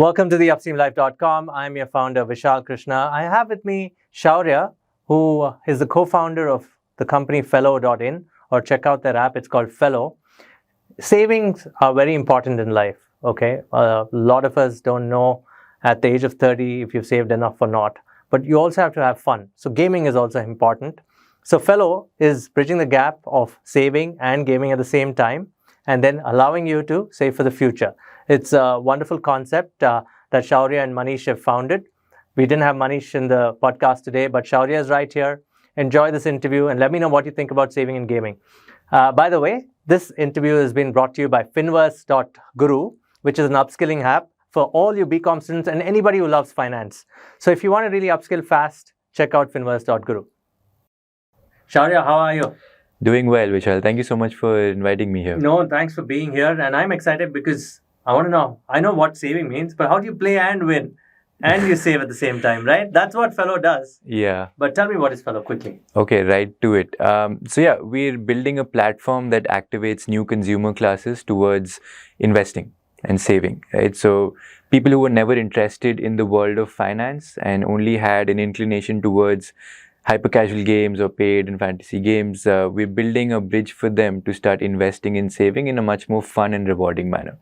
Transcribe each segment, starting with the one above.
Welcome to the UpStreamLife.com. I'm your founder, Vishal Krishna. I have with me Shourya, who is the co-founder of the company Fello.in, or check out their app. It's called Fello. Savings are very important in life, okay? A lot of us don't know at the age of 30 if you've saved enough or not, but you also have to have fun. So gaming is also important. So Fello is bridging the gap of saving and gaming at the same time, and then allowing you to save for the future. It's a wonderful concept that Shourya and Manish have founded. We didn't have Manish in the podcast today, but Shourya is right here. Enjoy this interview and let me know what you think about saving and gaming. By the way, this interview has been brought to you by Finverse.guru, which is an upskilling app for all you BCom students and anybody who loves finance. So if you want to really upskill fast, check out Finverse.guru. Shourya, how are you? Doing well, Vishal. Thank you so much for inviting me here. No, thanks for being here. And I'm excited because I want to know. I know what saving means, but how do you play and win? And you save at the same time, right? That's what Fello does. Yeah. But tell me, what is Fello quickly? Okay, right to it. We're building a platform that activates new consumer classes towards investing and saving, right? So people who were never interested in the world of finance and only had an inclination towards hyper-casual games or paid and fantasy games, we're building a bridge for them to start investing and saving in a much more fun and rewarding manner.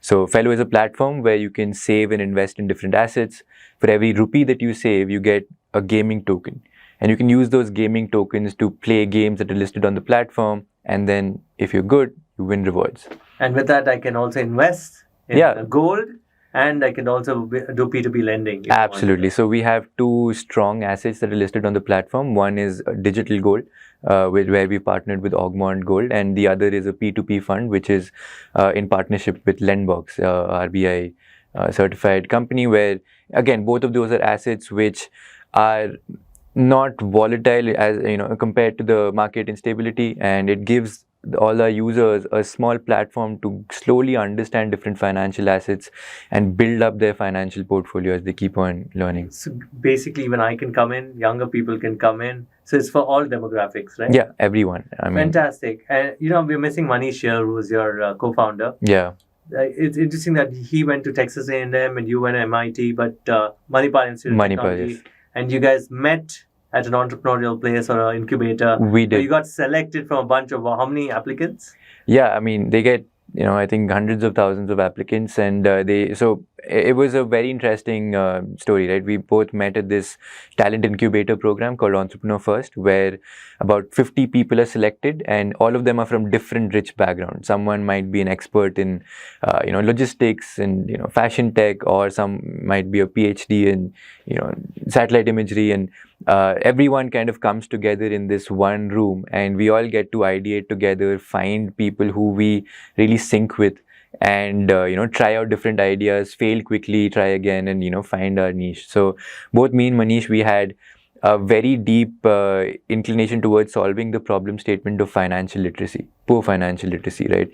So Fello is a platform where you can save and invest in different assets. For every rupee that you save, you get a gaming token. And you can use those gaming tokens to play games that are listed on the platform. And then if you're good, you win rewards. And with that, I can also invest in gold. And I can also do P2P lending. Absolutely. So we have two strong assets that are listed on the platform. One is digital gold, where we partnered with Augment Gold, and the other is a P2P fund, which is in partnership with Lendbox, RBI certified company, where again both of those are assets which are not volatile as compared to the market instability, and it gives all our users a small platform to slowly understand different financial assets and build up their financial portfolio as they keep on learning. So basically, when I can come in, younger people can come in. So it's for all demographics, right? Yeah, everyone. Fantastic. And we're missing Manish here, who's your co-founder. Yeah. It's interesting that he went to Texas A&M and you went to MIT, but Manipal Institute of Technology. Yes. And you guys met at an entrepreneurial place or an incubator. We did. You got selected from a bunch of how many applicants? Yeah, they get I think hundreds of thousands of applicants, and it was a very interesting story, right? We both met at this talent incubator program called Entrepreneur First, where about 50 people are selected, and all of them are from different rich backgrounds. Someone might be an expert in logistics and fashion tech, or some might be a PhD in satellite imagery, and everyone kind of comes together in this one room, and we all get to ideate together, find people who we really sync with, and try out different ideas, fail quickly, try again, and find our niche. So both me and Manish, we had a very deep inclination towards solving the problem statement of financial literacy, poor financial literacy, right?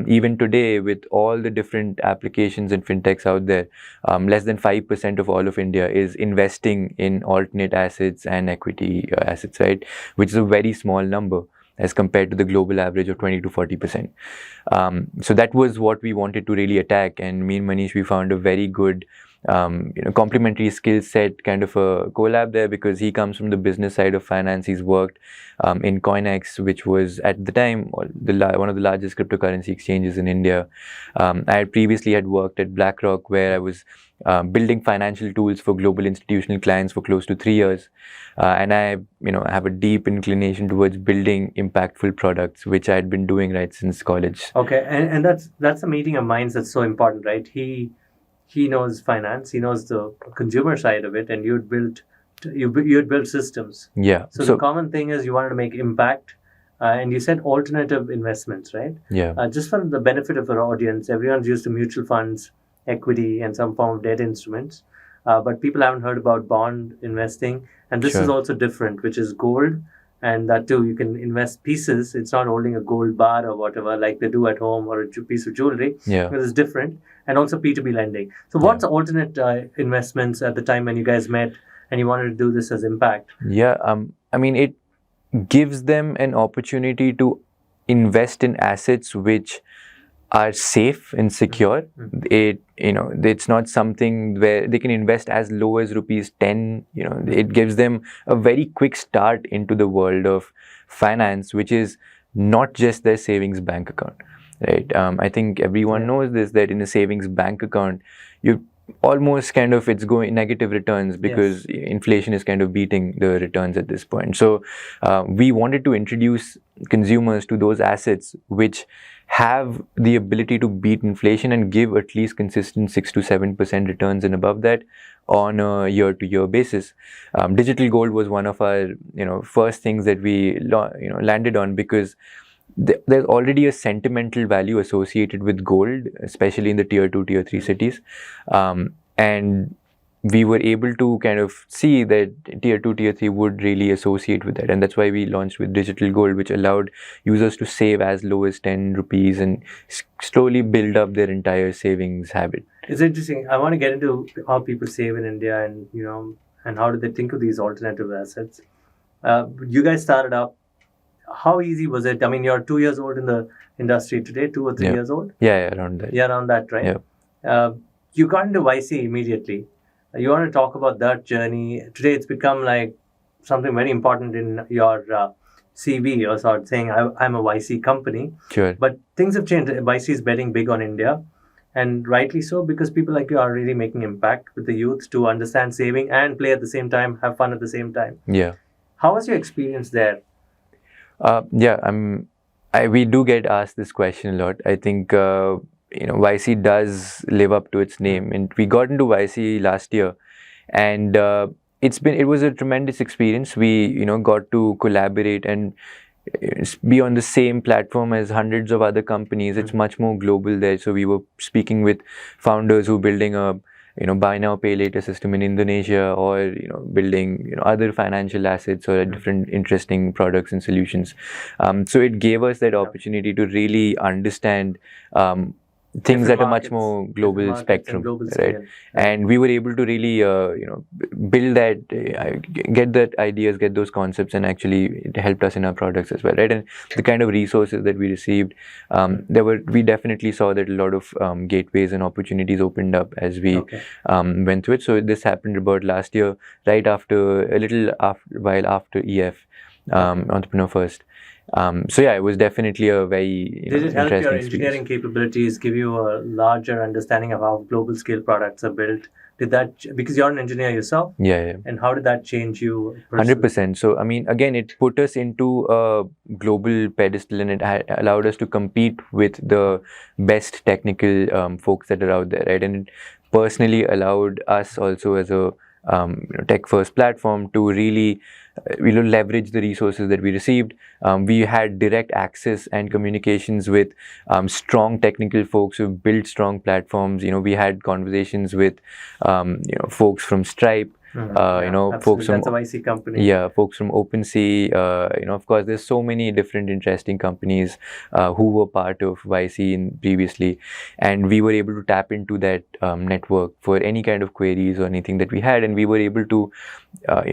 Even today, with all the different applications and fintechs out there, less than 5% of all of India is investing in alternate assets and equity assets, right? Which is a very small number as compared to the global average of 20 to 40%. So that was what we wanted to really attack. And me and Manish, we found a very good complementary skill set, kind of a collab there, because he comes from the business side of finance. He's worked in CoinEx, which was at the time one of the largest cryptocurrency exchanges in India. I previously had worked at BlackRock, where I was building financial tools for global institutional clients for close to 3 years. And I have a deep inclination towards building impactful products, which I had been doing right since college. Okay, and that's a meeting of minds that's so important, right? He knows finance, he knows the consumer side of it, and you'd build systems. Yeah. So the common thing is you wanted to make impact, and you said alternative investments, right? Yeah. Just for the benefit of our audience, everyone's used to mutual funds, equity, and some form of debt instruments, but people haven't heard about bond investing, and this is also different, which is gold. And that too, you can invest pieces. It's not holding a gold bar or whatever like they do at home, or a piece of jewelry. Yeah. It's different. And also P2P lending. So what's alternate investments at the time when you guys met and you wanted to do this as impact? Yeah. It gives them an opportunity to invest in assets which are safe and secure. It's not something where they can invest as low as rupees 10. It gives them a very quick start into the world of finance, which is not just their savings bank account, right? I think everyone knows this, that in a savings bank account, you almost kind of, it's going negative returns because inflation is kind of beating the returns at this point. So we wanted to introduce consumers to those assets which have the ability to beat inflation and give at least consistent 6 to 7% returns and above that on a year-to-year basis. Digital gold was one of our first things that we landed on, because there's already a sentimental value associated with gold, especially in the tier 2, tier 3 cities, and we were able to kind of see that tier 2, tier 3 would really associate with that. And that's why we launched with digital gold, which allowed users to save as low as 10 rupees and slowly build up their entire savings habit. It's interesting. I want to get into how people save in India, and and how do they think of these alternative assets. You guys started up. How easy was it? I mean, you're 2 years old in the industry today, 2 or 3 years old? Yeah, around that. Yeah, around that, right? Yeah. You got into YC immediately. You want to talk about that journey? Today, it's become like something very important in your CV, or sort of saying, I'm a YC company. Sure. But things have changed. YC is betting big on India, and rightly so, because people like you are really making impact with the youth to understand saving and play at the same time, have fun at the same time. Yeah. How was your experience there? We do get asked this question a lot. I think YC does live up to its name, and we got into YC last year, and it was a tremendous experience. We got to collaborate and be on the same platform as hundreds of other companies. It's much more global there. So we were speaking with founders who are building a buy now pay later system in Indonesia, or building other financial assets or different interesting products and solutions. So it gave us that opportunity to really understand things at a much more global spectrum, right? And we were able to really build that, get that ideas, get those concepts, and actually it helped us in our products as well, right? And the kind of resources that we received, we definitely saw that a lot of gateways and opportunities opened up as we went through it. So this happened about last year, right after, a little while after EF, Entrepreneur First. It was definitely a very Did it help your experience. engineering capabilities, give you a larger understanding of how global scale products are built? Did that, because you're an engineer yourself? Yeah. And how did that change you personally? 100%. So, I mean, again, it put us into a global pedestal, and it allowed us to compete with the best technical folks that are out there, right? And it personally allowed us also as a tech first platform to really leverage the resources that we received. We had direct access and communications with strong technical folks who built strong platforms. We had conversations with folks from Stripe, folks from, that's a YC company. Yeah, folks from OpenSea. Of course, there's so many different interesting companies who were part of YC previously, and we were able to tap into that network for any kind of queries or anything that we had, and we were able to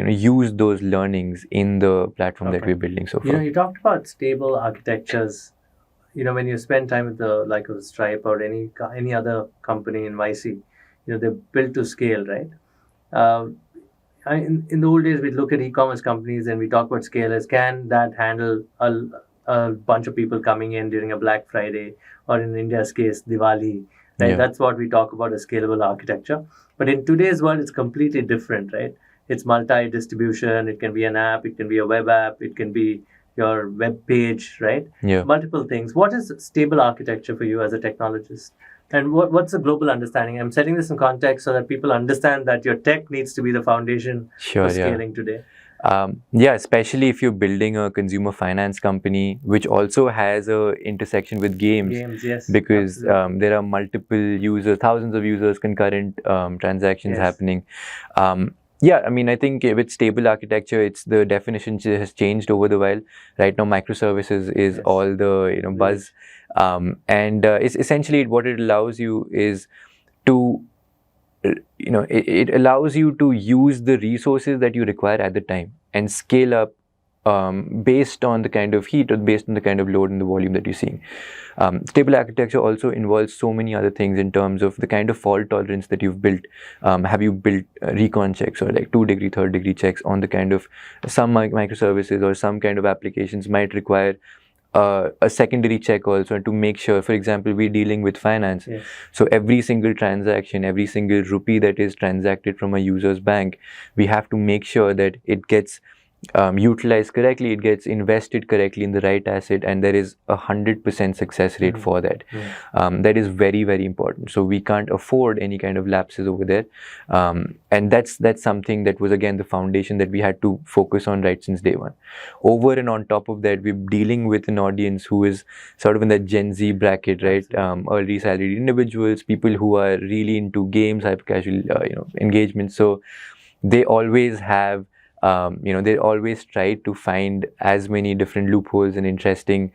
use those learnings in the platform that we're building so far. You talked about stable architectures. When you spend time with the like of Stripe or any other company in YC, they're built to scale, right? In the old days, we'd look at e-commerce companies and we talk about scalers. Can that handle a bunch of people coming in during a Black Friday, or in India's case, Diwali? Right? Yeah. That's what we talk about as scalable architecture. But in today's world, it's completely different, right? It's multi-distribution. It can be an app. It can be a web app. It can be your web page, right? Yeah. Multiple things. What is stable architecture for you as a technologist? And what's the global understanding? I'm setting this in context so that people understand that your tech needs to be the foundation for scaling today. Especially if you're building a consumer finance company, which also has a intersection with games. Yes. Because there are multiple users, thousands of users, concurrent transactions happening. I think with stable architecture, it's the definition has changed over the while. Right now, microservices is all the buzz, and it's essentially what it allows you is to, it allows you to use the resources that you require at the time and scale up based on the kind of heat or based on the kind of load and the volume that you're seeing. Stable architecture also involves so many other things in terms of the kind of fault tolerance that you've built. Have you built recon checks or like 2-degree, 3rd-degree checks on the kind of some microservices or some kind of applications might require a secondary check also, and to make sure, for example, we're dealing with finance. Yes. So every single transaction, every single rupee that is transacted from a user's bank, we have to make sure that it gets utilized correctly, it gets invested correctly in the right asset, and there is 100% success rate for that. That is very, very important. So we can't afford any kind of lapses over there, and that's something that was again the foundation that we had to focus on right since day one. Over and on top of that, we're dealing with an audience who is sort of in that Gen Z bracket, right? Early salaried individuals, people who are really into games, hyper casual engagement. So they always have they always try to find as many different loopholes and interesting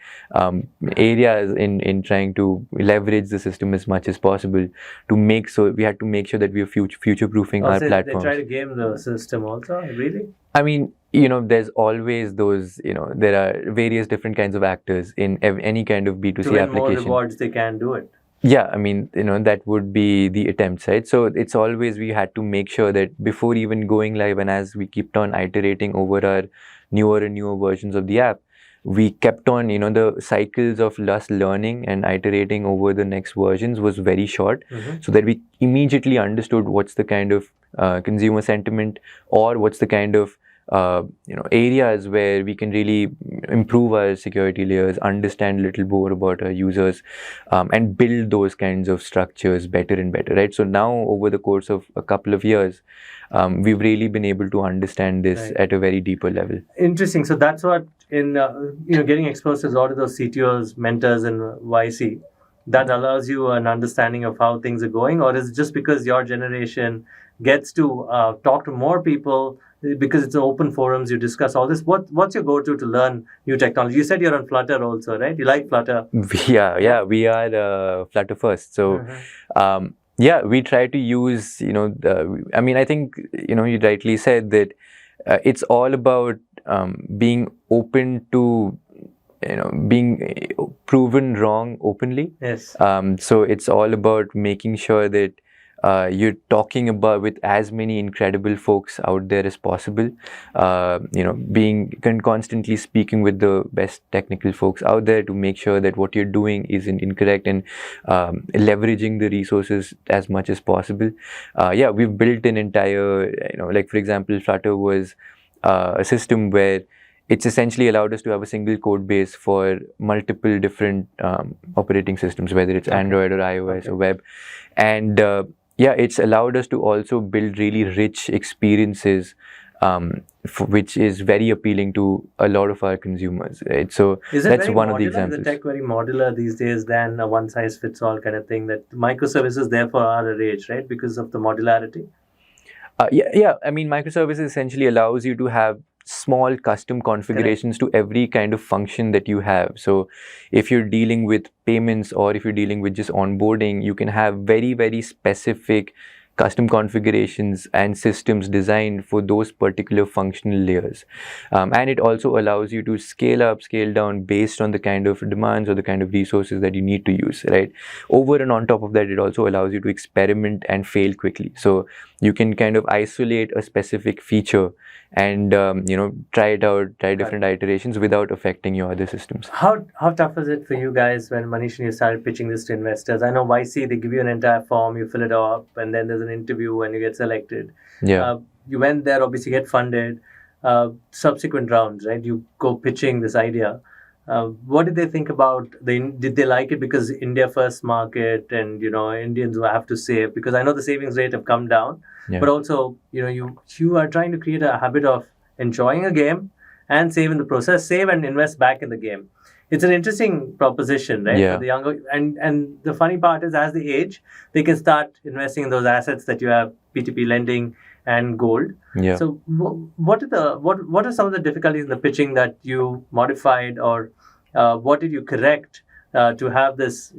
areas in trying to leverage the system as much as possible to make so we had to make sure that we are future-proofing our platforms. They try to game the system also, really? I mean, there's always those, there are various different kinds of actors in any kind of B2C to win application. More rewards, they can do it. Yeah, I mean, that would be the attempt, right? So it's always we had to make sure that before even going live, and as we kept on iterating over our newer and newer versions of the app, we kept on, the cycles of us learning and iterating over the next versions was very short, so that we immediately understood what's the kind of consumer sentiment, or what's the kind of areas where we can really improve our security layers, understand a little more about our users, and build those kinds of structures better and better, right? So now over the course of a couple of years, we've really been able to understand this at a very deeper level. Interesting. So that's what in getting exposed to a lot of those CTOs, mentors, and YC, that allows you an understanding of how things are going, or is it just because your generation gets to talk to more people? Because it's open forums, you discuss all this. What's your go-to to learn new technology? You said you're on Flutter also, right? You like Flutter? Yeah, we are Flutter first. So, we try to use, I think, you rightly said that it's all about being open to, being proven wrong openly. Yes. So it's all about making sure that you're talking about with as many incredible folks out there as possible, constantly speaking with the best technical folks out there to make sure that what you're doing isn't incorrect, and leveraging the resources as much as possible. We've built an entire, like for example, Flutter was a system where it's essentially allowed us to have a single code base for multiple different operating systems, whether it's Android or iOS or web. And it's allowed us to also build really rich experiences, which is very appealing to a lot of our consumers, right? So that's one of the examples. Is the tech very modular these days than a one-size-fits-all kind of thing, that microservices therefore are a rage, right? Because of the modularity? I mean, microservices essentially allows you to have small custom configurations to every kind of function that you have. So if you're dealing with payments, or if you're dealing with just onboarding, you can have very, very specific custom configurations and systems designed for those particular functional layers. And it also allows you to scale up, scale down based on the kind of demands or the kind of resources that you need to use, right? Over and on top of that, it also allows you to experiment and fail quickly. So you can kind of isolate a specific feature and try it out, try different iterations without affecting your other systems. How tough is it for you guys when Manish and you started pitching this to investors? I know YC, they give you an entire form, you fill it up, and then there's an interview and you get selected. You went there, obviously get funded. Subsequent rounds, right? You go pitching this idea. What did they think about? Did they like it because India first market, and Indians will have to save? Because I know the savings rate have come down, but also you are trying to create a habit of enjoying a game and save in the process, save and invest back in the game. It's an interesting proposition, right? For the younger, and the funny part is, as they age, they can start investing in those assets that you have, P2P lending and gold. So what are some of the difficulties in the pitching that you modified, or what did you correct to have this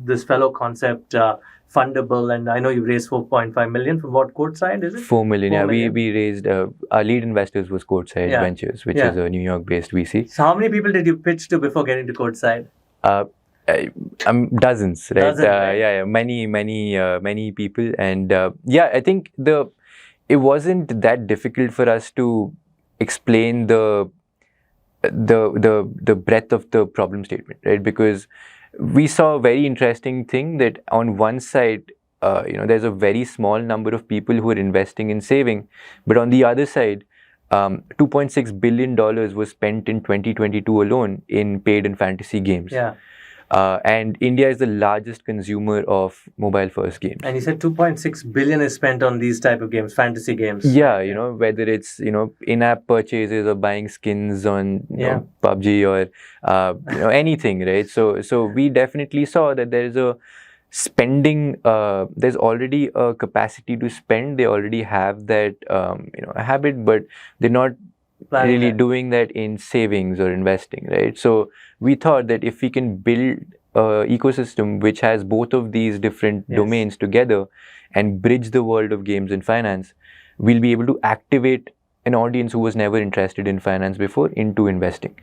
this Fello concept fundable? And I know you raised 4.5 million from what court side is it? 4 million. 4 Yeah, million. we raised, our lead investors was Courtside Ventures, which is a New York-based VC. So how many people did you pitch to before getting to Courtside? Dozens, right? Dozens, right? Yeah, many people, and I think it wasn't that difficult for us to explain the breadth of the problem statement, right? Because we saw a very interesting thing that on one side, there's a very small number of people who are investing in saving, but on the other side, $2.6 billion was spent in 2022 alone in paid and fantasy games. Yeah. And India is the largest consumer of mobile first games. And you said 2.6 billion is spent on these type of games, fantasy games. Yeah, whether it's, in-app purchases or buying skins on PUBG or, anything, right? So we definitely saw that there is a spending, there's already a capacity to spend. They already have that, habit, but they're not really doing that in savings or investing, right? So we thought that if we can build an ecosystem which has both of these different domains together and bridge the world of games and finance, we'll be able to activate an audience who was never interested in finance before into investing.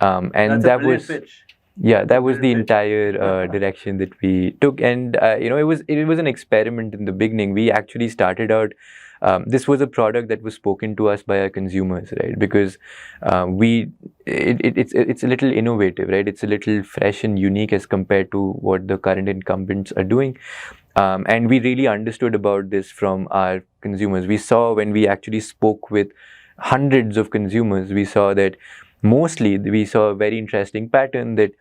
And that was pitch. Yeah, that was the entire direction that we took, and it was an experiment in the beginning. We actually started out. This was a product that was spoken to us by our consumers, right? Because it's a little innovative, right? It's a little fresh and unique as compared to what the current incumbents are doing. And we really understood about this from our consumers. We saw when we actually spoke with hundreds of consumers, we saw that mostly we saw a very interesting pattern that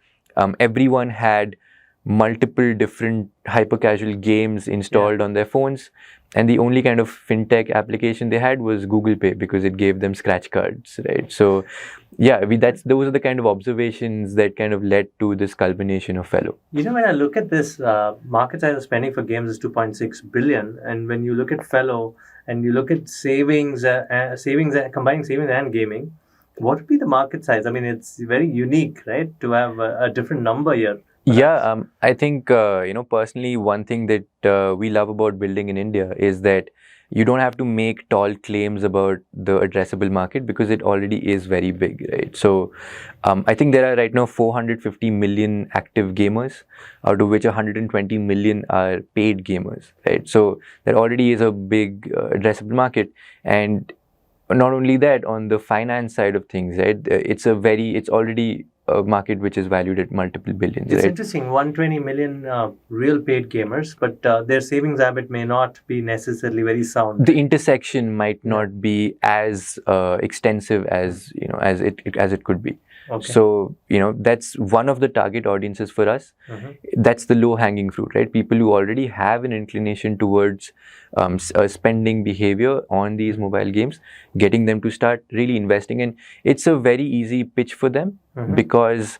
everyone had multiple different hyper-casual games installed on their phones, and the only kind of fintech application they had was Google Pay because it gave them scratch cards, right? So those are the kind of observations that kind of led to this culmination of Fello. When I look at this, market size of spending for games is 2.6 billion, and when you look at Fello and you look at savings, combining savings and gaming, what would be the market size? I mean, it's very unique, right, to have a different number here. Yeah, I think, personally, one thing that we love about building in India is that you don't have to make tall claims about the addressable market because it already is very big, right? So I think there are right now 450 million active gamers, out of which 120 million are paid gamers, right? So there already is a big addressable market. And not only that, on the finance side of things, right, it's already a market which is valued at multiple billions. It's interesting, 120 million real paid gamers, but their savings habit may not be necessarily very sound. The intersection might not be as extensive as it could be. Okay. So that's one of the target audiences for us. That's the low-hanging fruit, right? People who already have an inclination towards spending behavior on these mobile games, getting them to start really investing, and it's a very easy pitch for them because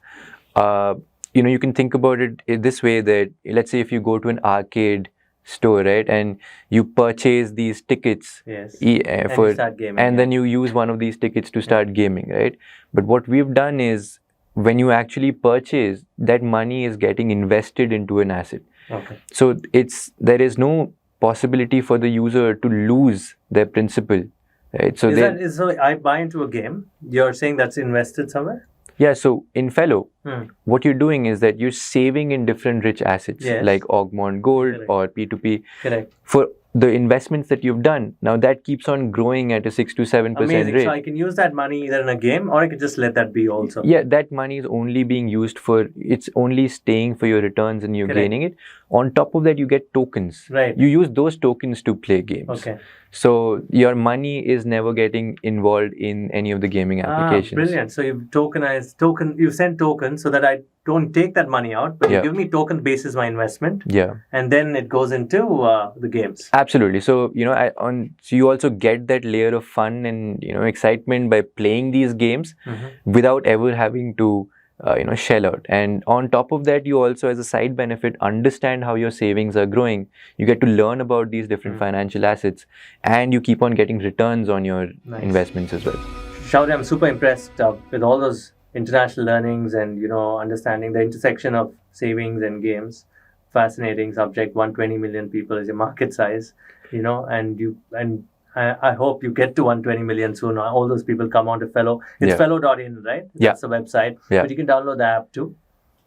you can think about it this way: that let's say if you go to an arcade store, right, and you purchase these tickets, and then you use one of these tickets to start gaming, right? But what we've done is, when you actually purchase, that money is getting invested into an asset. Okay. So there is no possibility for the user to lose their principal, right? So so I buy into a game, you're saying that's invested somewhere? Yeah, so in Fello, what you're doing is that you're saving in different rich assets like Augment Gold or P2P. Correct. For the investments that you've done, now that keeps on growing at a 6 to 7% rate. So I can use that money either in a game or I could just let that be also. Yeah, that money is only being used it's only staying for your returns and you're gaining it. On top of that, you get tokens. Right. You use those tokens to play games. Okay. So your money is never getting involved in any of the gaming applications. Brilliant. So you've you send tokens so that I don't take that money out, but you give me token basis my investment. Yeah. And then it goes into the games. Absolutely. So, so you also get that layer of fun and, excitement by playing these games without ever having to, shell out. And on top of that, you also, as a side benefit, understand how your savings are growing. You get to learn about these different financial assets, and you keep on getting returns on your investments as well. Shourya, I'm super impressed with all those international learnings and, understanding the intersection of savings and games. fascinating subject. 120 million people is your market size, and I hope you get to 120 million soon. All those people come on to Fello. It's fellow.in, right? That's the website. Yeah. But you can download the app too.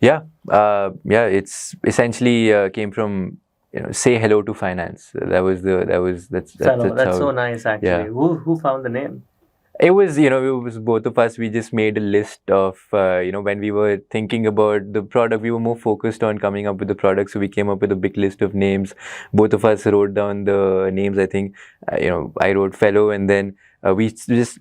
Yeah. It's essentially came from say hello to finance. That's Fello. That's how, so nice, actually. Yeah. Who found the name? It was, it was both of us. We just made a list of, when we were thinking about the product, we were more focused on coming up with the product. So we came up with a big list of names. Both of us wrote down the names. I think, I wrote Fellow, and then we just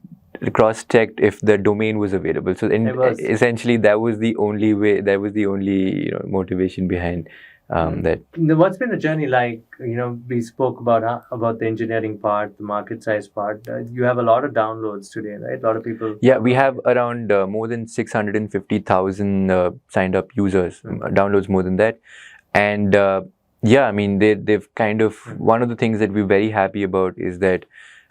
cross-checked if the domain was available. So essentially, that was the only way. That was the only motivation behind that. What's been the journey like? We spoke about the engineering part, the market size part. You have a lot of downloads today, right? A lot of people. Yeah, we have around more than 650,000 signed up users, downloads more than that. And I mean, they've kind of, one of the things that we're very happy about is that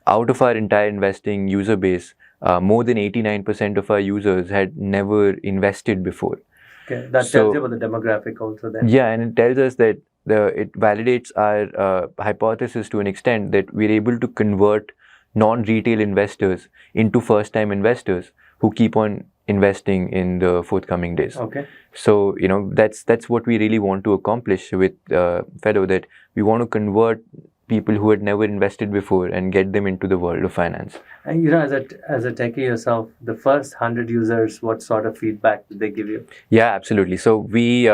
out of our entire investing user base, more than 89% of our users had never invested before. Okay, that tells you about the demographic also then. Yeah, and it tells us that it validates our hypothesis to an extent that we're able to convert non-retail investors into first-time investors who keep on investing in the forthcoming days. Okay. So, that's what we really want to accomplish with Fello, that we want to convert people who had never invested before and get them into the world of finance. And as a techie yourself, the first 100 users, what sort of feedback did they give you? Yeah, absolutely. So we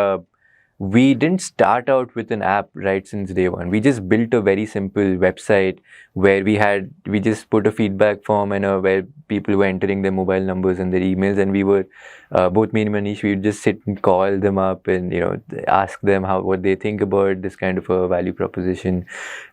didn't start out with an app right since day one. We just built a very simple website where we just put a feedback form and where people were entering their mobile numbers and their emails, and we were both me and Manish, we would just sit and call them up and ask them what they think about this kind of a value proposition.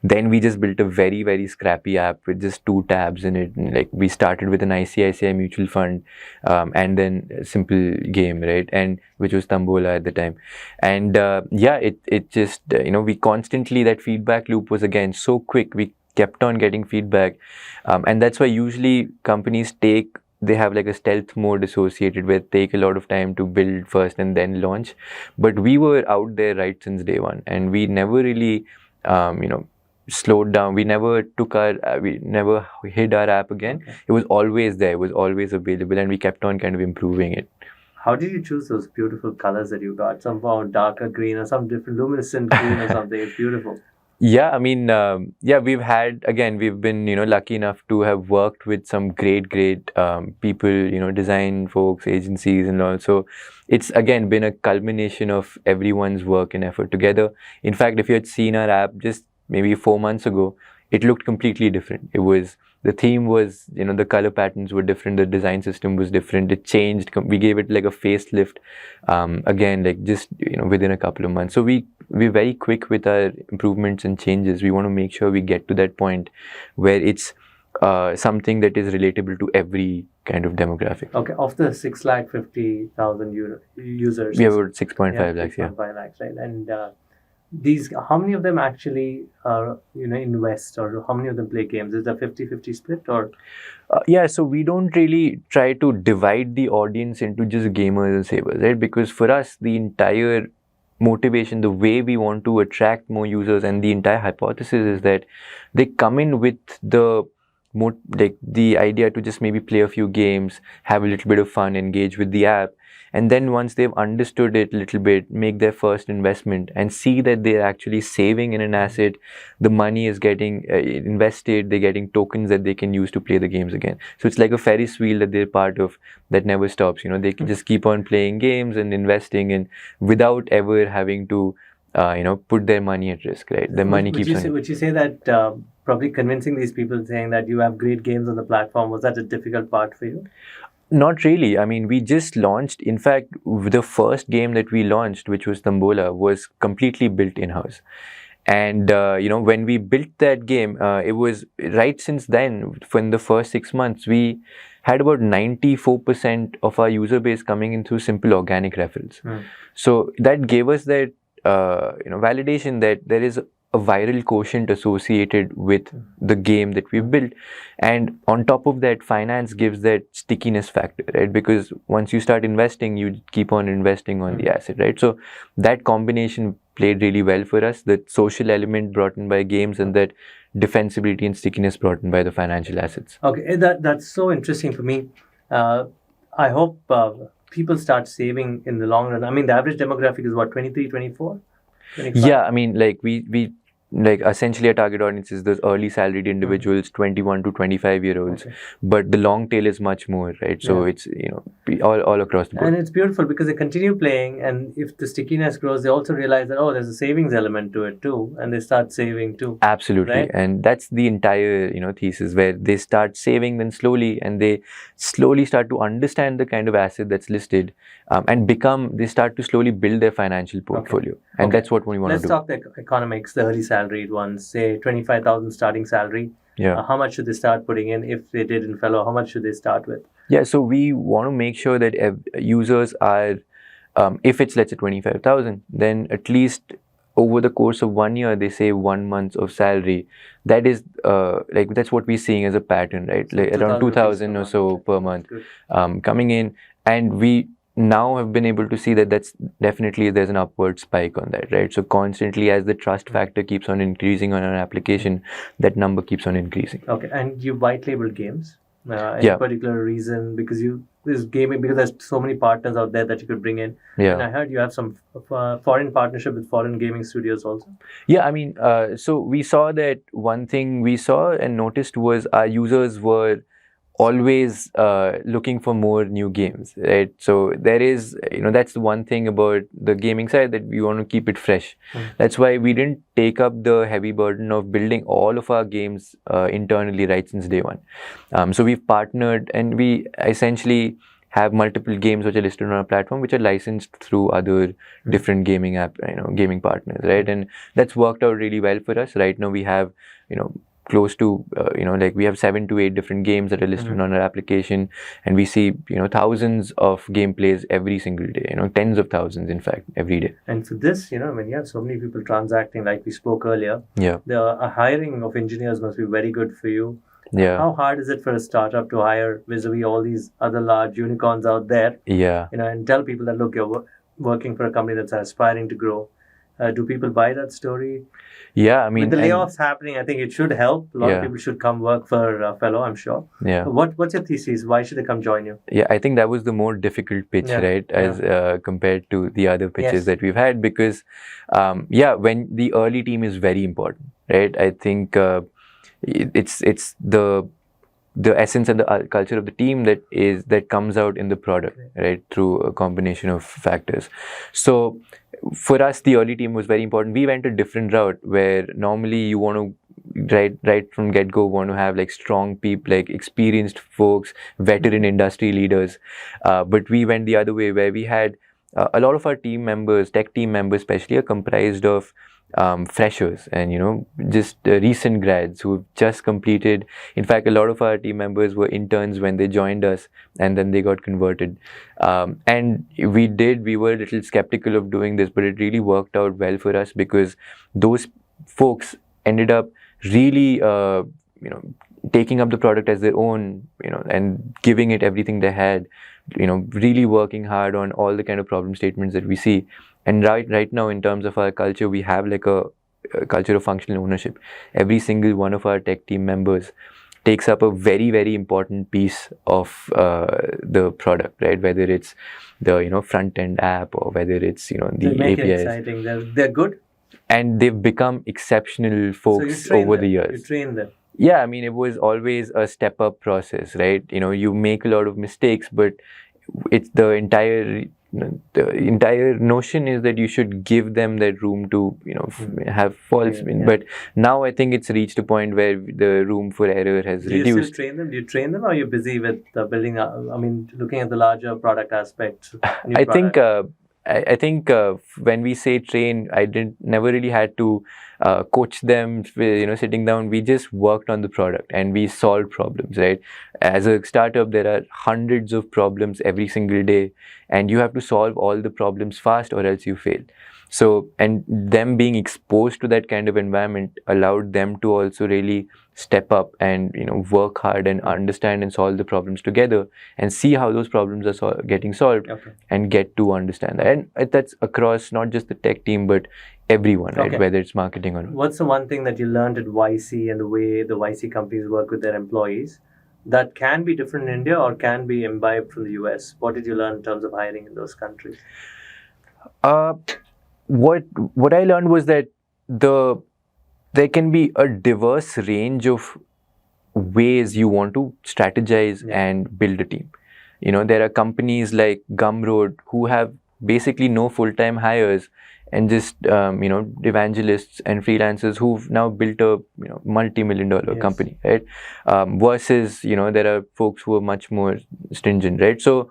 Then we just built a very, very scrappy app with just 2 tabs in it. And, we started with an ICICI mutual fund and then a simple game, right? And which was Tambola at the time. And it just we constantly, that feedback loop was again so quick. We kept on getting feedback, and that's why usually companies they have like a stealth mode associated with, take a lot of time to build first and then launch. But we were out there right since day one, and we never really slowed down. We never we never hid our app again. Okay. It was always there. It was always available, and we kept on kind of improving it. How did you choose those beautiful colors that you got? Some darker green or some different luminescent green or something. It's beautiful. Yeah, I mean, we've been, lucky enough to have worked with some great people, design folks, agencies and all. So it's again been a culmination of everyone's work and effort together. In fact, if you had seen our app just maybe 4 months ago, it looked completely different. The theme was, the color patterns were different, the design system was different, it changed. We gave it like a facelift, again, just, within a couple of months. So we're very quick with our improvements and changes. We want to make sure we get to that point where it's something that is relatable to every kind of demographic. Okay, of the 650,000 users. We have about 6.5 lakhs, 6.5 lakhs, right? And how many of them actually invest, or how many of them play games? Is it a 50-50 split, or? So we don't really try to divide the audience into just gamers and savers, right? Because for us, the entire motivation, the way we want to attract more users, and the entire hypothesis is that they come in with the idea to just maybe play a few games, have a little bit of fun, engage with the app, and then once they've understood it a little bit, make their first investment and see that they're actually saving in an asset, the money is getting invested, they're getting tokens that they can use to play the games again. So it's like a Ferris wheel that they're part of that never stops. They can just keep on playing games and investing, and without ever having to put their money at risk, right? Their money keeps on. Would you say that probably convincing these people, saying that you have great games on the platform, was that a difficult part for you? Not really. I mean, we just launched. In fact, the first game that we launched, which was Tambola, was completely built in-house. And, when we built that game, it was right since then, in the first 6 months, we had about 94% of our user base coming in through simple organic referrals. So that gave us that, validation that there is a viral quotient associated with the game that we've built. And on top of that, finance gives that stickiness factor, right? Because once you start investing, you keep on investing on the asset, right? So that combination played really well for us. That social element brought in by games and that defensibility and stickiness brought in by the financial assets. Okay, that's so interesting for me. I hope people start saving in the long run. I mean, the average demographic is what, 23, 24? 25? Yeah, I mean, like we like essentially our target audience is those early salaried individuals, 21 to 25-year-olds, Okay. but the long tail is much more, right? So it's, you know, all across the board. And it's beautiful because they continue playing, and if the stickiness grows, they also realize that, oh, there's a savings element to it too, and they start saving too. Absolutely. Right? And that's the entire, you know, thesis, where they start saving then slowly, and they slowly start to understand the kind of asset that's listed, and they start to slowly build their financial portfolio. And that's what we want Let's to do. talk the economics, the early salaried ones, say 25,000 starting salary. Yeah. How much should they start putting in? If they did in Fello, how much should they start with? Yeah, so we want to make sure that users are, if it's, let's say, 25,000, then at least over the course of 1 year, they save 1 month of salary. That is, like, that's what we're seeing as a pattern, right? So like around 2,000 or so per month coming in. And we now have been able to see that there's an upward spike on that, right? So constantly, as the trust factor keeps on increasing on our application, that number keeps on increasing. Okay, and you white labeled games. Any particular reason? Because there's so many partners out there that you could bring in. Yeah. And I heard you have some foreign partnership with foreign gaming studios also. Yeah, I mean, so we saw that one thing we saw and noticed was our users were always looking for more new games, right? So there is, you know, that's the one thing about the gaming side, that we want to keep it fresh. That's why we didn't take up the heavy burden of building all of our games internally right since day one. So we've partnered, and we essentially have multiple games which are listed on our platform, which are licensed through other different gaming gaming partners, right? And that's worked out really well for us. Right now we have, you know, close to, like we have 7 to 8 different games that are listed on our application, and we see, you know, thousands of gameplays every single day, you know, tens of thousands, in fact, every day. And for this, you know, when you have so many people transacting, like we spoke earlier, yeah, the hiring of engineers must be very good for you. Yeah. How hard is it for a startup to hire vis-a-vis all these other large unicorns out there? Yeah. You know, and tell people that, look, you're working for a company that's aspiring to grow. Do people buy that story? Yeah, I mean, with the layoffs happening, I think it should help. A lot of people should come work for Fello, I'm sure. Yeah. What's your thesis? Why should they come join you? Yeah, I think that was the more difficult pitch, right, as compared to the other pitches that we've had, because, when the early team is very important, right? I think it's the essence and the culture of the team that comes out in the product, right, through a combination of factors. So for us, the early team was very important. We went a different route, where normally you want to right from get-go want to have like strong people, like experienced folks, veteran industry leaders, but we went the other way, where we had a lot of our team members, tech team members especially, are comprised of freshers and, you know, just recent grads who've just completed. In fact, a lot of our team members were interns when they joined us, and then they got converted. And we were a little skeptical of doing this, but it really worked out well for us, because those folks ended up really, taking up the product as their own, and giving it everything they had, really working hard on all the kind of problem statements that we see. And right now, in terms of our culture, we have like a culture of functional ownership. Every single one of our tech team members takes up a very, very important piece of the product, right? Whether it's the front end app, or whether it's the they make APIs. It exciting. They're good, and they've become exceptional folks over the years. You train them. Yeah, I mean, it was always a step up process, right? You make a lot of mistakes, but it's the entire notion is that you should give them that room to have faults. But now I think it's reached a point where the room for error has reduced. Do you still train them? Do you train them, or are you busy with building? Looking at the larger product aspect. I think when we say train, I never really had to coach them, sitting down. We just worked on the product and we solved problems, right? As a startup, there are hundreds of problems every single day, and you have to solve all the problems fast, or else you fail. So, and them being exposed to that kind of environment allowed them to also really step up and work hard and understand and solve the problems together and see how those problems are getting solved, and get to understand that. And that's across not just the tech team but everyone, right? Whether it's marketing or not. What's the one thing that you learned at YC and the way the YC companies work with their employees that can be different in India or can be imbibed from the US? What did you learn in terms of hiring in those countries? What I learned was that there can be a diverse range of ways you want to strategize and build a team. There are companies like Gumroad who have basically no full-time hires and just evangelists and freelancers who've now built a multi-million-dollar company, right? Versus there are folks who are much more stringent, right? So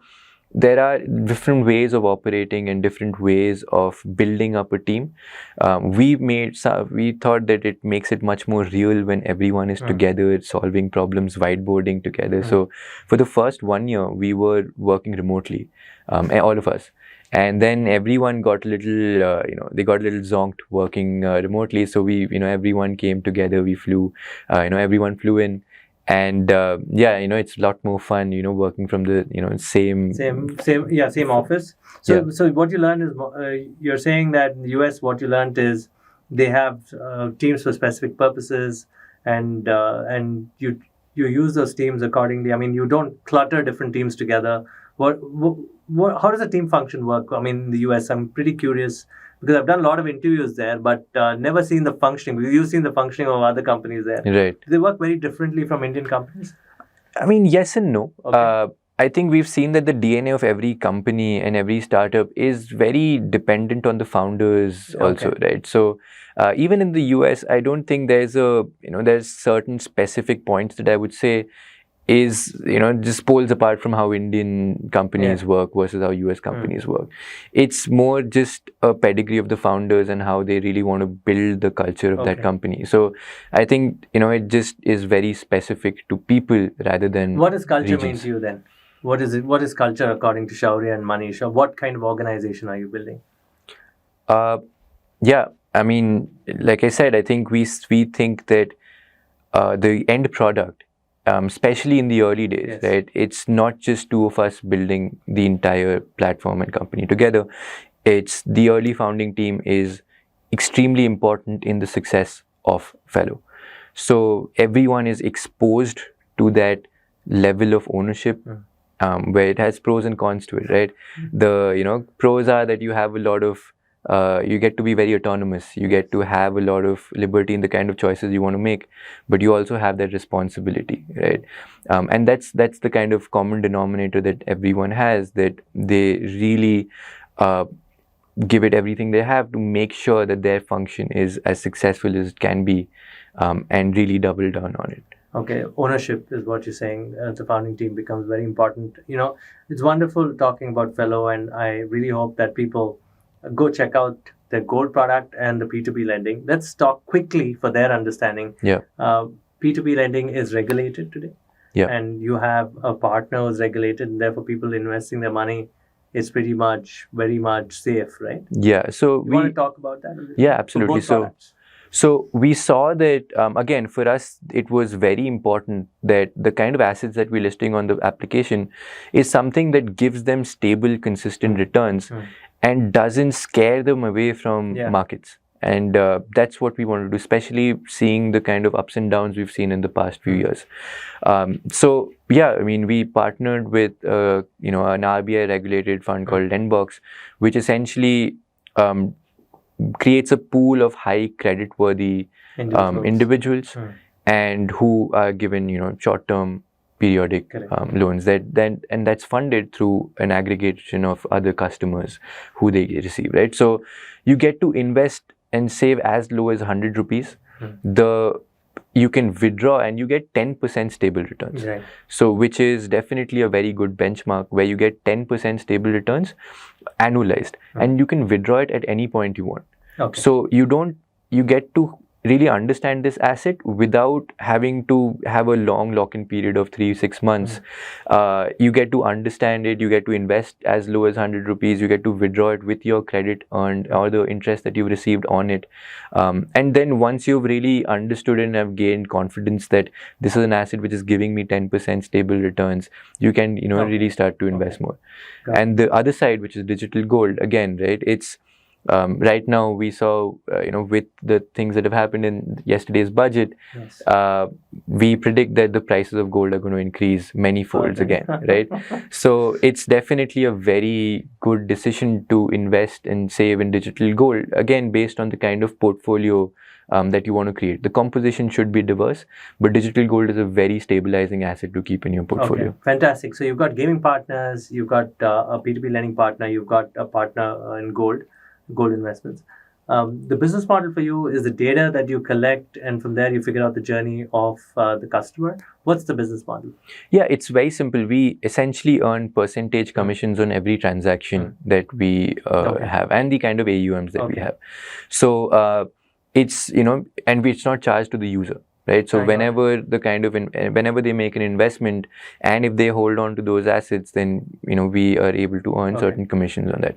there are different ways of operating and different ways of building up a team. We thought that it makes it much more real when everyone is together, solving problems, whiteboarding together. So for the first 1 year, we were working remotely, all of us. And then everyone got a little, they got a little zonked working remotely. So we, everyone came together. We flew, everyone flew in. And it's a lot more fun, working from the same office. So what you learned is you're saying that in the US, what you learned is they have teams for specific purposes, and you use those teams accordingly. I mean, you don't clutter different teams together. How does a team function work? I mean, in the US, I'm pretty curious because I've done a lot of interviews there, but never seen the functioning. You've seen the functioning of other companies there. Right. Do they work very differently from Indian companies? I mean, yes and no. I think we've seen that the DNA of every company and every startup is very dependent on the founders also, right? So even in the US, I don't think there's there's certain specific points that I would say is just poles apart from how Indian companies work versus how US companies work. It's more just a pedigree of the founders and how they really want to build the culture of that company. So I think it just is very specific to people rather than what does culture regions. mean to you then? What is culture according to Shourya and Manish? What kind of organization are you building? I mean, like I said, I think we think that the end product, especially in the early days, right? It's not just two of us building the entire platform and company together. It's the early founding team is extremely important in the success of Fello. So everyone is exposed to that level of ownership, where it has pros and cons to it, right? The pros are that you have a lot of you get to be very autonomous. You get to have a lot of liberty in the kind of choices you want to make, but you also have that responsibility, right? And that's the kind of common denominator that everyone has, that they really give it everything they have to make sure that their function is as successful as it can be, and really double down on it. Okay, ownership is what you're saying. The founding team becomes very important. It's wonderful talking about Fello, and I really hope that people go check out their gold product and the P2P lending. Let's talk quickly for their understanding. P2P lending is regulated today. And you have a partner who's regulated, and therefore people investing their money is very much safe, right? So you want to talk about that? Absolutely. So we saw that, again, for us, it was very important that the kind of assets that we're listing on the application is something that gives them stable, consistent returns and doesn't scare them away from markets. And that's what we want to do, especially seeing the kind of ups and downs we've seen in the past few years. We partnered with an RBI regulated fund called Lendbox, which essentially creates a pool of high credit-worthy individuals and who are given short-term periodic loans and that's funded through an aggregation of other customers who they receive, right? So you get to invest and save as low as 100 rupees. You can withdraw and you get 10% stable returns. So which is definitely a very good benchmark, where you get 10% stable returns annualized, and you can withdraw it at any point you want. So you get to really understand this asset without having to have a long lock-in period of 3-6 months. You get to understand it, you get to invest as low as 100 rupees, you get to withdraw it with your credit earned or the interest that you've received on it. And then once you've really understood and have gained confidence that this is an asset which is giving me 10% stable returns, you can, really start to invest more. And the other side, which is digital gold, again, right, it's right now we saw, with the things that have happened in yesterday's budget, we predict that the prices of gold are going to increase many folds again, right? So it's definitely a very good decision to invest and save in digital gold, again, based on the kind of portfolio that you want to create. The composition should be diverse, but digital gold is a very stabilizing asset to keep in your portfolio. Okay, fantastic. So you've got gaming partners, you've got a P2P lending partner, you've got a partner in gold investments. The business model for you is the data that you collect, and from there you figure out the journey of the customer. What's the business model? Yeah, it's very simple. We essentially earn percentage commissions on every transaction that we have, and the kind of AUMs that we have. So it's, and it's not charged to the user. Right. So whenever whenever they make an investment, and if they hold on to those assets, then we are able to earn certain commissions on that.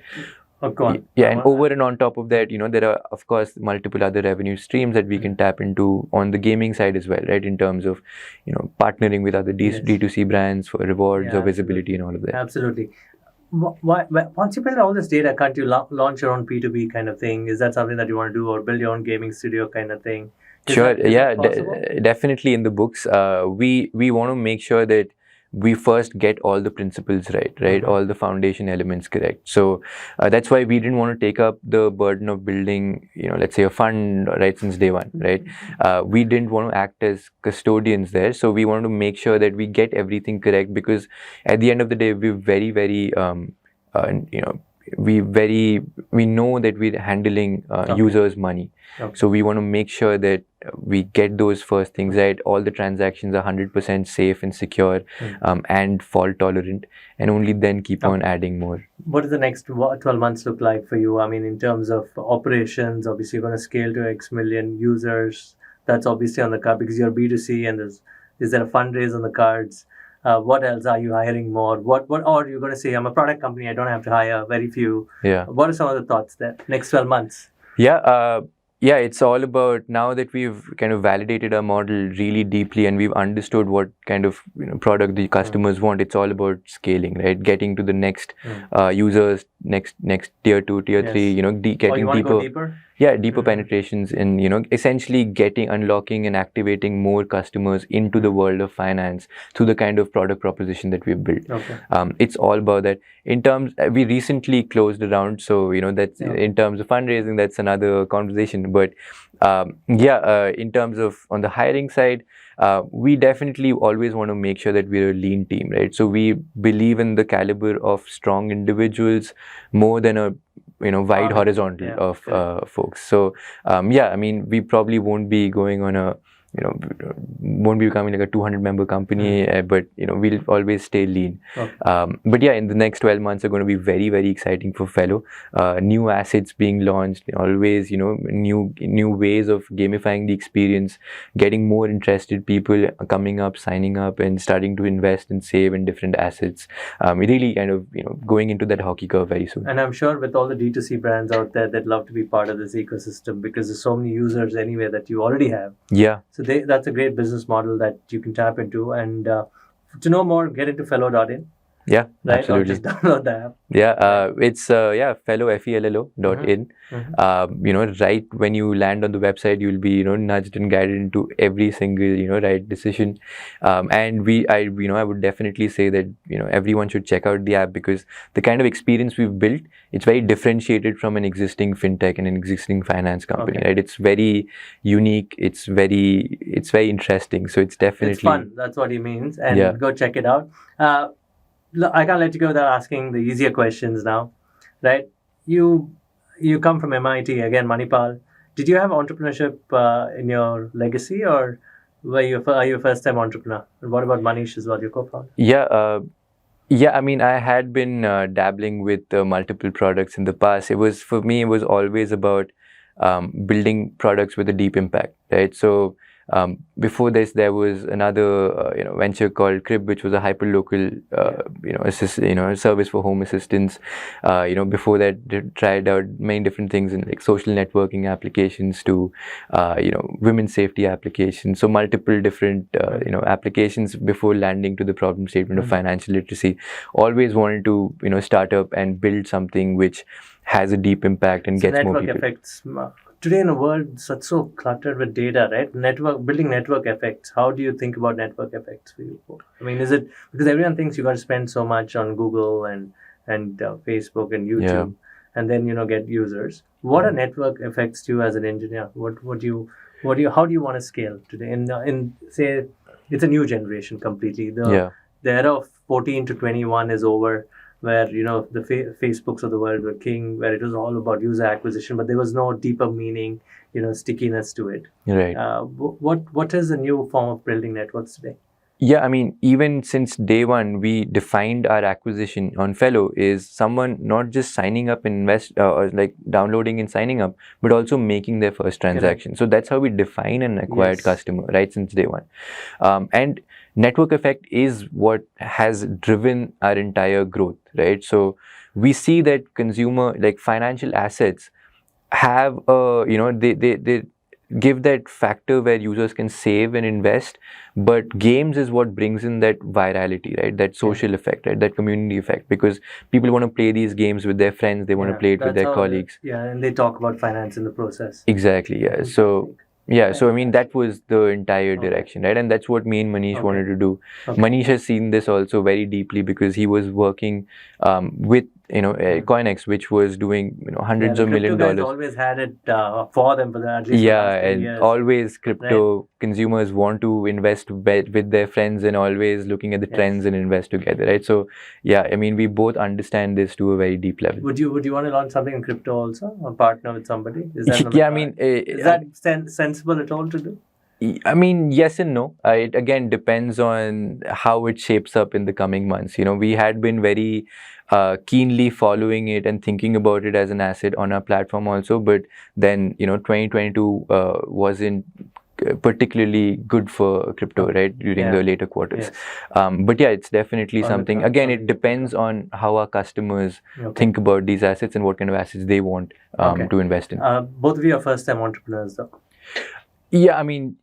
Yeah, and over and on top of that, there are, of course, multiple other revenue streams that we can tap into on the gaming side as well, right? In terms of, partnering with other D2C brands for rewards or visibility and all of that. Absolutely. Once you build all this data, can't you launch your own P2B kind of thing? Is that something that you want to do, or build your own gaming studio kind of thing? Sure. Yeah, definitely in the books. We want to make sure that we first get all the principles right? All the foundation elements correct. So that's why we didn't want to take up the burden of building, let's say a fund right since day one, right? We didn't want to act as custodians there. So we wanted to make sure that we get everything correct, because at the end of the day, we're very, very, we know that we're handling users' money. So we want to make sure that we get those first things right. All the transactions are 100% safe and secure, and fault tolerant, and only then keep on adding more. What does the next 12 months look like for you? I mean, in terms of operations, obviously you're going to scale to X million users. That's obviously on the card because you're B2C, and is there a fundraise on the cards? What else? Are you hiring more? What or you're going to say, I'm a product company, I don't have to hire very few. What are some of the thoughts there? Next 12 months? Yeah, it's all about, now that we've kind of validated our model really deeply and we've understood what kind of product the customers want, it's all about scaling, right? Getting to the next users, next tier 2, tier 3, getting you want to go deeper? Yeah, deeper penetrations in, essentially unlocking and activating more customers into the world of finance through the kind of product proposition that we've built. It's all about that. In terms, we recently closed a round, so, that's in terms of fundraising, that's another conversation. But in terms of on the hiring side, we definitely always want to make sure that we're a lean team, right? So we believe in the caliber of strong individuals more than a wide horizontal of folks. So I mean, we probably won't be going on a won't be becoming like a 200-member company, but we'll always stay lean. But yeah, in the next 12 months are going to be very, very exciting for Fello. New assets being launched, always new ways of gamifying the experience, getting more interested people coming up, signing up, and starting to invest and save in different assets. Really kind of going into that hockey curve very soon. And I'm sure with all the D2C brands out there, they'd love to be part of this ecosystem because there's so many users anyway that you already have. So that's a great business model that you can tap into. And to know more, get into Fello.in. Yeah, right? absolutely. Or just download the app. It's Fello, Fello.in. Right when you land on the website, you'll be nudged and guided into every single right decision. And I would definitely say that everyone should check out the app, because the kind of experience we've built, it's very differentiated from an existing fintech and an existing finance company. Right? It's very unique. It's very interesting. So it's definitely fun. That's what he means. And go check it out. I can't let you go without asking the easier questions now, right? You come from MIT, again, Manipal. Did you have entrepreneurship in your legacy, or are you a first-time entrepreneur? And what about Manish as well, your co-founder? I mean, I had been dabbling with multiple products in the past. For me, it was always about building products with a deep impact, right? So before this, there was another venture called Crib, which was a hyperlocal service for home assistance. Before that, they tried out many different things in like social networking applications to women's safety applications. So multiple different applications before landing to the problem statement of financial literacy. Always wanted to start up and build something which has a deep impact and gets more people. Network effects. Today in a world such so cluttered with data, right? Building network effects. How do you think about network effects for you? I mean, is it because everyone thinks you got to spend so much on Google and Facebook and YouTube, and then get users. What are network effects to you as an engineer? How do you want to scale today? In say it's a new generation completely. The era of 14 to 21 is over, where the Facebooks of the world were king, where it was all about user acquisition, but there was no deeper meaning, stickiness to it. Right. What is the new form of building networks today? Yeah, I mean, even since day one, we defined our acquisition on Fello is someone not just signing up and or like downloading and signing up, but also making their first transaction. So that's how we define an acquired customer, right, since day one. And network effect is what has driven our entire growth, right? So we see that consumer, like financial assets, have they give that factor where users can save and invest, but games is what brings in that virality, right? That social effect, right? That community effect, because people want to play these games with their friends, they want to play it with their colleagues. And they talk about finance in the process. Exactly, yeah. So I mean, that was the entire direction, right? And that's what me and Manish wanted to do. Manish has seen this also very deeply because he was working with CoinX, which was doing hundreds of $1 million. Guys always had it for them for at least the last 10 years. Always crypto consumers want to invest with their friends and always looking at the trends and invest together, right? So I mean, we both understand this to a very deep level. Would you want to launch something in crypto also, or partner with somebody? Is that is that sensible at all to do? I mean, yes and no. It again depends on how it shapes up in the coming months. We had been very keenly following it and thinking about it as an asset on our platform also, but then 2022 wasn't particularly good for crypto, right, during the later quarters. But it's definitely something. Again, it depends on how our customers think about these assets and what kind of assets they want to invest in. Both of you are first-time entrepreneurs, though. Yeah, I mean,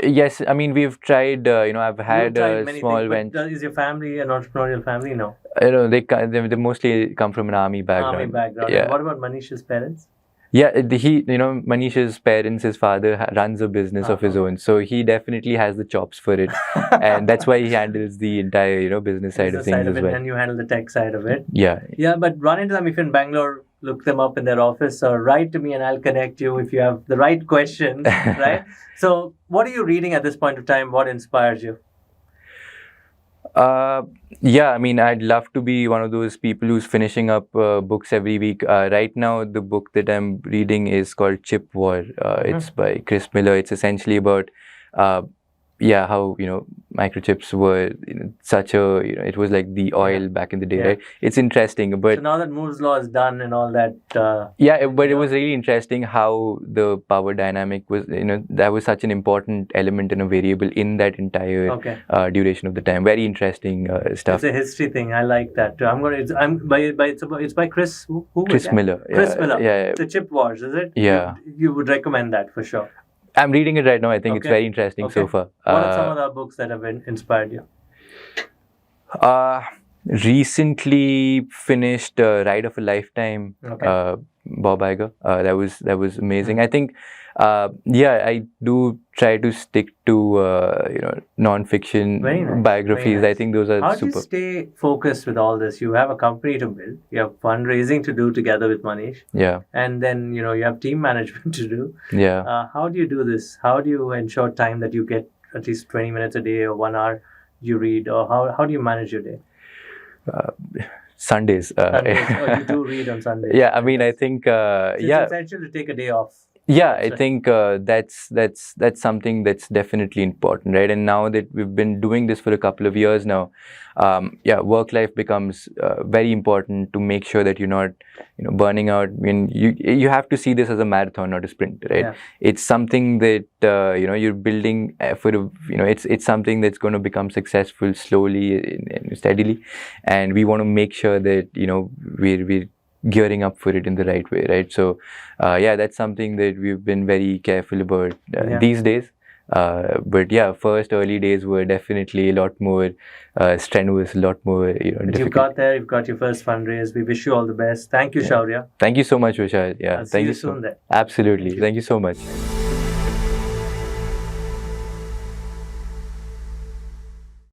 yes, I mean, we've tried, I've had a small venture. Is your family an entrepreneurial family? No. They mostly come from an army background. Yeah. What about Manish's parents? Yeah, Manish's parents, his father runs a business of his own. So he definitely has the chops for it. And that's why he handles the entire, business side of things as well. And you handle the tech side of it. Yeah. Yeah, but run into them if you're in Bangalore. Look them up in their office or write to me and I'll connect you if you have the right questions, right? So what are you reading at this point of time? What inspires you? I mean, I'd love to be one of those people who's finishing up books every week. Right now, the book that I'm reading is called Chip War. It's by Chris Miller. It's essentially about how microchips were such a it was like the oil back in the day, right? It's interesting, but so now that Moore's law is done and all that. But it was really interesting how the power dynamic was. That was such an important element and a variable in that entire duration of the time. Very interesting stuff. It's a history thing. I like that too. It's by Chris. Chris Miller. Chris Miller. Yeah. The Chip Wars, is it? Yeah. You would recommend that for sure. I'm reading it right now. I think it's very interesting so far. What are some of the books that have inspired you? Recently finished Ride of a Lifetime, Bob Iger. That was amazing. I think, I do try to stick to non-fiction biographies. I think those are How super. do you stay focused with all this? You have a company to build. You have fundraising to do together with Manish. Yeah. And then you have team management to do. Yeah. How do you do this? How do you ensure time that you get at least 20 minutes a day or 1 hour you read? Or how do you manage your day? Sundays. You do read on Sundays. Yeah, I mean, I think, It's essential to take a day off. Yeah, I think that's something that's definitely important, right? And now that we've been doing this for a couple of years now, yeah, work life becomes very important to make sure that you're not, burning out. I mean, you have to see this as a marathon, not a sprint, right? Yeah. It's something that you're building for it's something that's going to become successful slowly and steadily, and we want to make sure that we're gearing up for it in the right way, right? So yeah, that's something that we've been very careful about these days. But yeah, first early days were definitely a lot more strenuous, a lot more difficult. You've got there, you've got your first fundraise. We wish you all the best. Thank you, Shourya. Thank you so much, Vishal. Yeah, I'll see thank you so soon then. Absolutely. Thank you so much.